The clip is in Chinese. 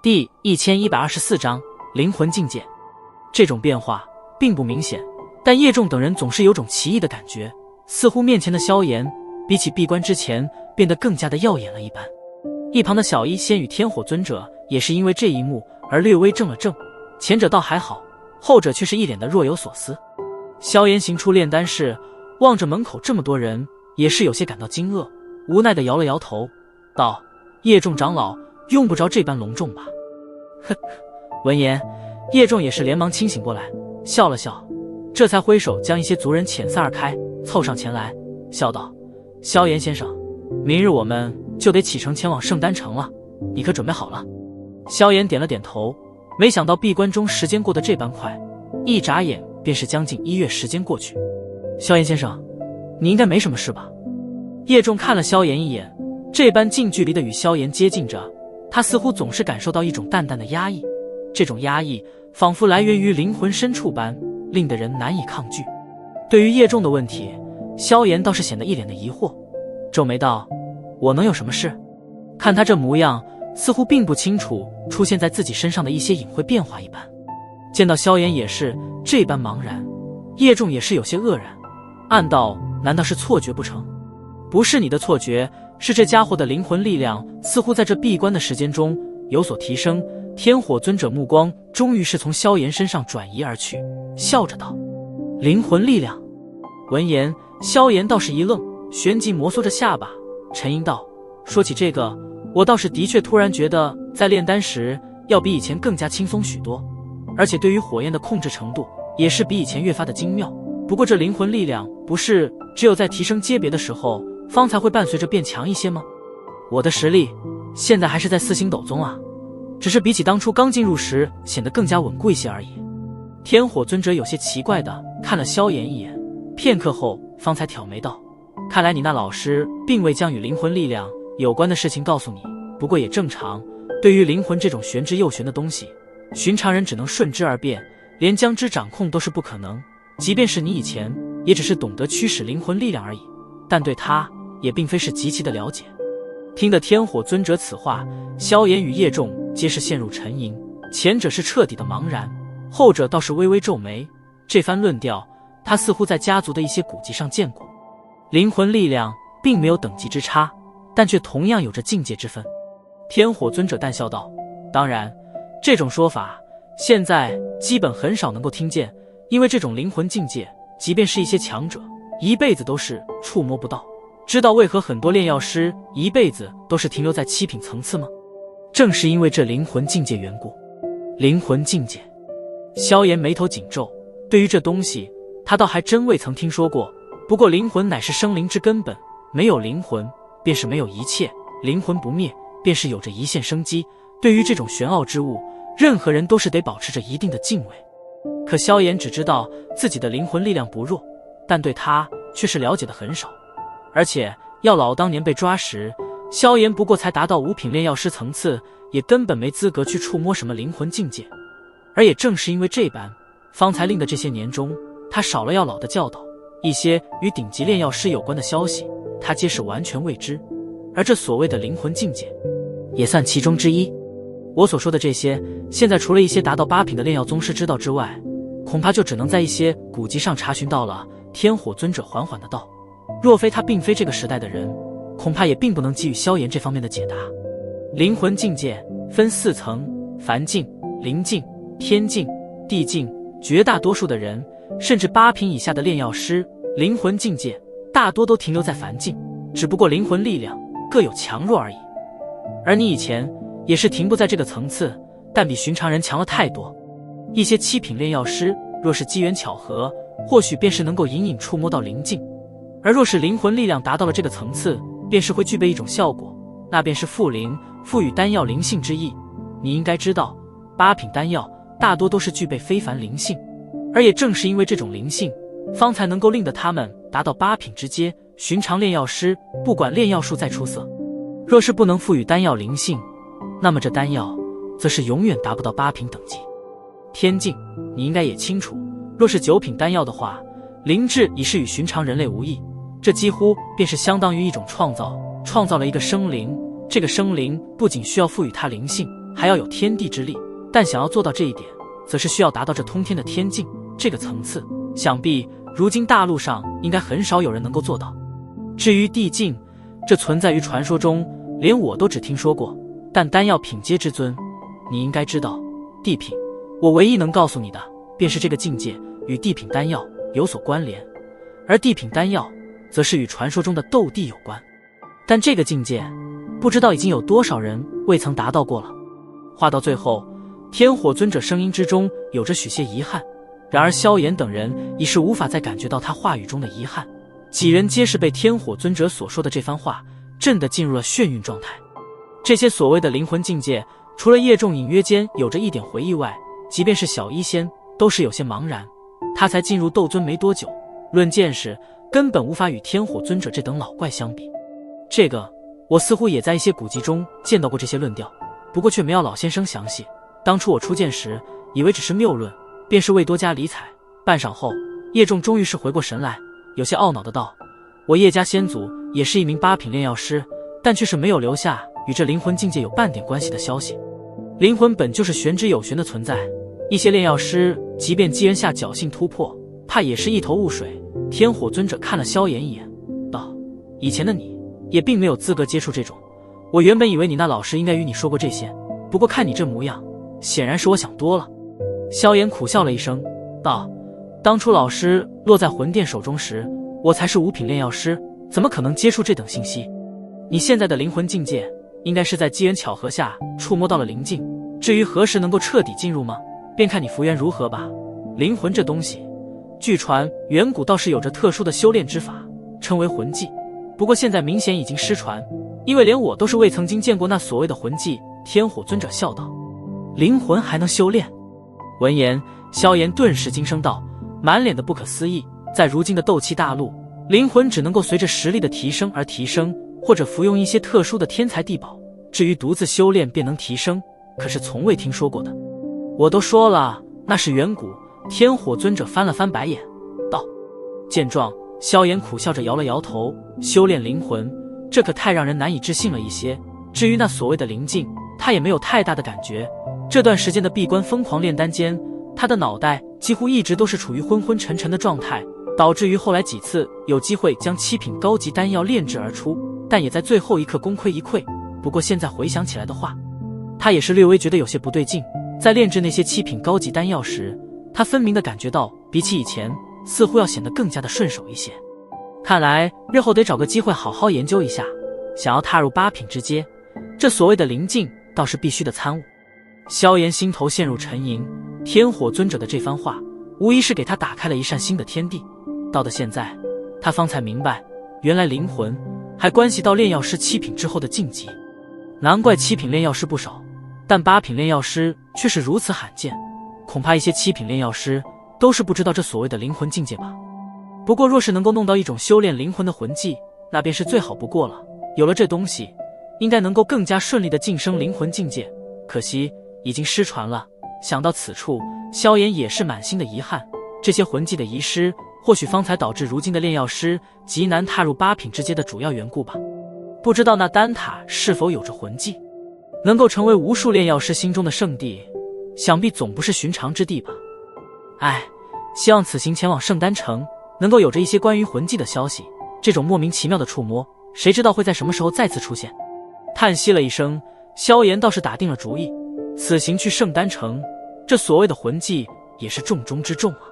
第1124章灵魂境界。这种变化并不明显，但叶仲等人总是有种奇异的感觉，似乎面前的萧炎比起闭关之前变得更加的耀眼了一般。一旁的小医仙与天火尊者也是因为这一幕而略微怔了怔，前者倒还好，后者却是一脸的若有所思。萧炎行出炼丹室，望着门口这么多人，也是有些感到惊愕，无奈地摇了摇头，道：叶仲长老用不着这般隆重吧。呵，闻言，叶仲也是连忙清醒过来，笑了笑，这才挥手将一些族人遣散而开，凑上前来，笑道：萧炎先生，明日我们就得启程前往圣丹城了，你可准备好了？萧炎点了点头，没想到闭关中时间过得这般快，一眨眼便是将近1月时间过去。萧炎先生，你应该没什么事吧？叶仲看了萧炎一眼，这般近距离的与萧炎接近着，他似乎总是感受到一种淡淡的压抑，这种压抑仿佛来源于灵魂深处般，令得人难以抗拒。对于叶仲的问题，萧炎倒是显得一脸的疑惑，皱眉道：我能有什么事？看他这模样，似乎并不清楚出现在自己身上的一些隐晦变化一般。见到萧炎也是这般茫然，叶仲也是有些愕然，暗道：难道是错觉不成？不是你的错觉，是这家伙的灵魂力量似乎在这闭关的时间中有所提升。天火尊者目光终于是从萧炎身上转移而去，笑着道：灵魂力量。闻言，萧炎倒是一愣，旋即摩挲着下巴，沉吟道：说起这个，我倒是的确突然觉得在炼丹时要比以前更加轻松许多，而且对于火焰的控制程度也是比以前越发的精妙。不过这灵魂力量不是只有在提升阶别的时候方才会伴随着变强一些吗？我的实力现在还是在4星斗宗啊，只是比起当初刚进入时显得更加稳固一些而已。天火尊者有些奇怪地看了萧炎一眼，片刻后方才挑眉道：看来你那老师并未将与灵魂力量有关的事情告诉你，不过也正常，对于灵魂这种玄之又玄的东西，寻常人只能顺之而变，连将之掌控都是不可能，即便是你以前也只是懂得驱使灵魂力量而已，但对他也并非是极其的了解。听得天火尊者此话，萧炎与叶仲皆是陷入沉吟，前者是彻底的茫然，后者倒是微微皱眉。这番论调他似乎在家族的一些古籍上见过。灵魂力量并没有等级之差，但却同样有着境界之分。天火尊者淡笑道：当然，这种说法现在基本很少能够听见，因为这种灵魂境界即便是一些强者一辈子都是触摸不到。知道为何很多炼药师一辈子都是停留在7品层次吗？正是因为这灵魂境界缘故。灵魂境界，萧炎眉头紧皱，对于这东西他倒还真未曾听说过。不过灵魂乃是生灵之根本，没有灵魂便是没有一切，灵魂不灭便是有着一线生机。对于这种玄奥之物，任何人都是得保持着一定的敬畏。可萧炎只知道自己的灵魂力量不弱，但对他却是了解的很少。而且药老当年被抓时，萧炎不过才达到5品炼药师层次，也根本没资格去触摸什么灵魂境界。而也正是因为这般，方才令的这些年中他少了药老的教导，一些与顶级炼药师有关的消息他皆是完全未知。而这所谓的灵魂境界也算其中之一。我所说的这些，现在除了一些达到8品的炼药宗师知道之外，恐怕就只能在一些古籍上查询到了。天火尊者缓缓的道：若非他并非这个时代的人，恐怕也并不能给予萧炎这方面的解答。灵魂境界分4层：凡境、灵境、天境、地境。绝大多数的人，甚至8品以下的炼药师，灵魂境界大多都停留在凡境，只不过灵魂力量各有强弱而已。而你以前也是停不在这个层次，但比寻常人强了太多。一些7品炼药师，若是机缘巧合，或许便是能够隐隐触摸到灵境。而若是灵魂力量达到了这个层次，便是会具备一种效果，那便是附灵，赋予丹药灵性之意。你应该知道，8品丹药大多都是具备非凡灵性，而也正是因为这种灵性，方才能够令得他们达到8品之阶。寻常炼药师不管炼药术再出色，若是不能赋予丹药灵性，那么这丹药则是永远达不到8品等级。天境，你应该也清楚，若是9品丹药的话，灵智已是与寻常人类无异，这几乎便是相当于一种创造了一个生灵。这个生灵不仅需要赋予它灵性，还要有天地之力，但想要做到这一点，则是需要达到这通天的天境这个层次，想必如今大陆上应该很少有人能够做到。至于地境，这存在于传说中，连我都只听说过，但丹药品阶之尊，你应该知道。地品，我唯一能告诉你的，便是这个境界与地品丹药有所关联，而地品丹药则是与传说中的斗帝有关。但这个境界，不知道已经有多少人未曾达到过了。话到最后，天火尊者声音之中有着许些遗憾，然而萧炎等人已是无法再感觉到他话语中的遗憾，几人皆是被天火尊者所说的这番话震得进入了眩晕状态。这些所谓的灵魂境界，除了叶仲隐约间有着一点回忆外，即便是小医仙都是有些茫然。他才进入斗尊没多久，论见识根本无法与天火尊者这等老怪相比。这个我似乎也在一些古籍中见到过这些论调，不过却没要老先生详细。当初我初见时以为只是谬论，便是未多加理睬。半晌后，叶仲终于是回过神来，有些懊恼的道：我叶家先祖也是一名8品炼药师，但却是没有留下与这灵魂境界有半点关系的消息。灵魂本就是玄之又玄的存在，一些炼药师即便机缘下侥幸突破，怕也是一头雾水。天火尊者看了萧炎一眼，道：以前的你也并没有资格接触这种，我原本以为你那老师应该与你说过这些，不过看你这模样，显然是我想多了。萧炎苦笑了一声，道：当初老师落在魂殿手中时，我才是5品炼药师，怎么可能接触这等信息？你现在的灵魂境界，应该是在机缘巧合下触摸到了灵境，至于何时能够彻底进入吗？便看你福缘如何吧。灵魂这东西，据传远古倒是有着特殊的修炼之法，称为魂技，不过现在明显已经失传，因为连我都是未曾经见过那所谓的魂技。天火尊者笑道：灵魂还能修炼？闻言，萧炎顿时惊声道，满脸的不可思议。在如今的斗气大陆，灵魂只能够随着实力的提升而提升，或者服用一些特殊的天材地宝，至于独自修炼便能提升，可是从未听说过的。我都说了，那是远古。天火尊者翻了翻白眼，道：见状，萧炎苦笑着摇了摇头，修炼灵魂，这可太让人难以置信了一些。至于那所谓的灵境，他也没有太大的感觉。这段时间的闭关疯狂炼丹间，他的脑袋几乎一直都是处于昏昏沉沉的状态，导致于后来几次有机会将7品高级丹药炼制而出，但也在最后一刻功亏一篑。不过现在回想起来的话，他也是略微觉得有些不对劲。在炼制那些7品高级丹药时，他分明地感觉到比起以前似乎要显得更加的顺手一些。看来日后得找个机会好好研究一下，想要踏入8品之阶，这所谓的灵境倒是必须的参悟。萧炎心头陷入沉吟，天火尊者的这番话无疑是给他打开了一扇新的天地。到的现在，他方才明白，原来灵魂还关系到炼药师7品之后的晋级。难怪7品炼药师不少，但8品炼药师却是如此罕见，恐怕一些7品炼药师都是不知道这所谓的灵魂境界吧。不过若是能够弄到一种修炼灵魂的魂技，那便是最好不过了。有了这东西，应该能够更加顺利地晋升灵魂境界，可惜已经失传了。想到此处，萧炎也是满心的遗憾，这些魂技的遗失，或许方才导致如今的炼药师极难踏入8品之阶的主要缘故吧。不知道那丹塔是否有着魂技，能够成为无数炼药师心中的圣地，想必总不是寻常之地吧。唉，希望此行前往圣丹城，能够有着一些关于魂技的消息。这种莫名其妙的触摸，谁知道会在什么时候再次出现。叹息了一声，萧炎倒是打定了主意，此行去圣丹城，这所谓的魂技也是重中之重啊。